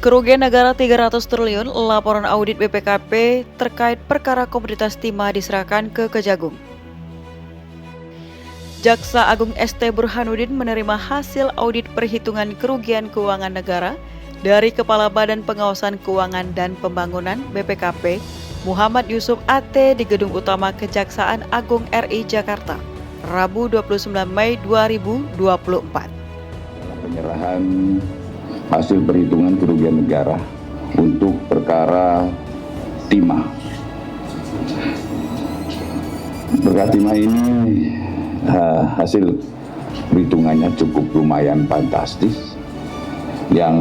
Kerugian negara 300 triliun, laporan audit BPKP terkait perkara komoditas timah diserahkan ke Kejagung. Jaksa Agung ST Burhanuddin menerima hasil audit perhitungan kerugian keuangan negara dari Kepala Badan Pengawasan Keuangan dan Pembangunan BPKP, Muhammad Yusuf AT di Gedung Utama Kejaksaan Agung RI Jakarta, Rabu 29 Mei 2024. Penyerahan hasil perhitungan kerugian negara untuk perkara timah. Perkara timah ini hasil perhitungannya cukup lumayan fantastis. Yang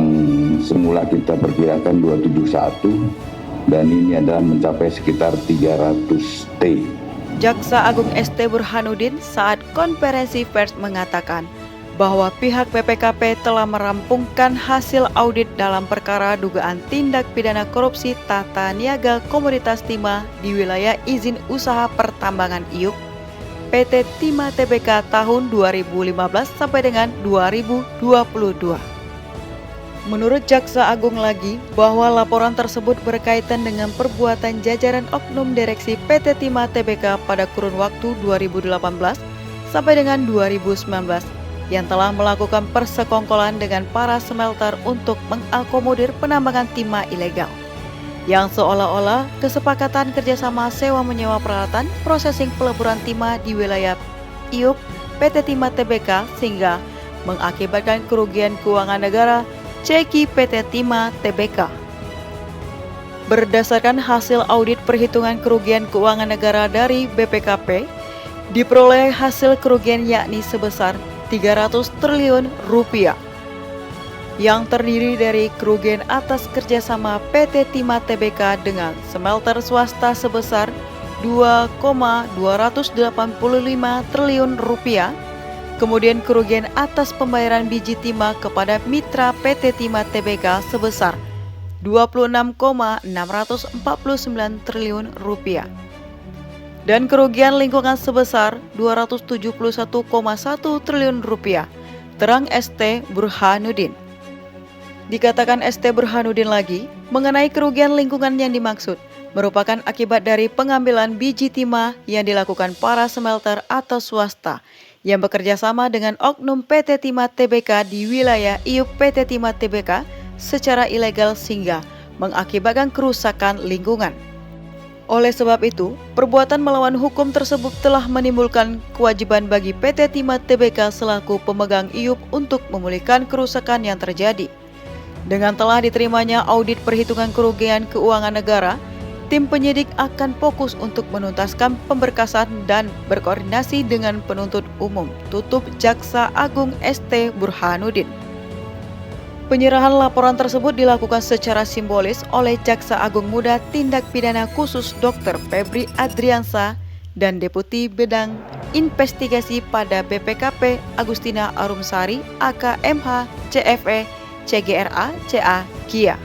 semula kita perkirakan 271 dan ini adalah mencapai sekitar 300 T. Jaksa Agung ST Burhanuddin saat konferensi pers mengatakan bahwa pihak BPKP telah merampungkan hasil audit dalam perkara dugaan tindak pidana korupsi tata niaga komoditas timah di wilayah izin usaha pertambangan IUP PT Timah Tbk tahun 2015 sampai dengan 2022. Menurut Jaksa Agung lagi bahwa laporan tersebut berkaitan dengan perbuatan jajaran oknum direksi PT Timah Tbk pada kurun waktu 2018 sampai dengan 2019 yang telah melakukan persekongkolan dengan para smelter untuk mengakomodir penambangan timah ilegal, yang seolah-olah kesepakatan kerjasama sewa menyewa peralatan prosesing peleburan timah di wilayah IUP PT Timah Tbk sehingga mengakibatkan kerugian keuangan negara ceki PT Timah Tbk. Berdasarkan hasil audit perhitungan kerugian keuangan negara dari BPKP, diperoleh hasil kerugian yakni sebesar 300 triliun rupiah, yang terdiri dari kerugian atas kerjasama PT Timah Tbk dengan smelter swasta sebesar 2,285 triliun rupiah, kemudian kerugian atas pembayaran biji timah kepada mitra PT Timah Tbk sebesar 26,649 triliun rupiah, dan kerugian lingkungan sebesar 271,1 triliun rupiah, terang ST Burhanuddin. Dikatakan ST Burhanuddin lagi, mengenai kerugian lingkungan yang dimaksud merupakan akibat dari pengambilan biji timah yang dilakukan para smelter atau swasta yang bekerja sama dengan oknum PT Timah Tbk di wilayah IUP PT Timah Tbk secara ilegal sehingga mengakibatkan kerusakan lingkungan. Oleh sebab itu, perbuatan melawan hukum tersebut telah menimbulkan kewajiban bagi PT Timah Tbk selaku pemegang IUP untuk memulihkan kerusakan yang terjadi. Dengan telah diterimanya audit perhitungan kerugian keuangan negara, tim penyidik akan fokus untuk menuntaskan pemberkasan dan berkoordinasi dengan penuntut umum, tutup Jaksa Agung ST Burhanuddin. Penyerahan laporan tersebut dilakukan secara simbolis oleh Jaksa Agung Muda Tindak Pidana Khusus Dr. Febri Adriansa dan Deputi Bidang Investigasi pada BPKP Agustina Arumsari, AKMH, CFE, CGRA, CA, KIA.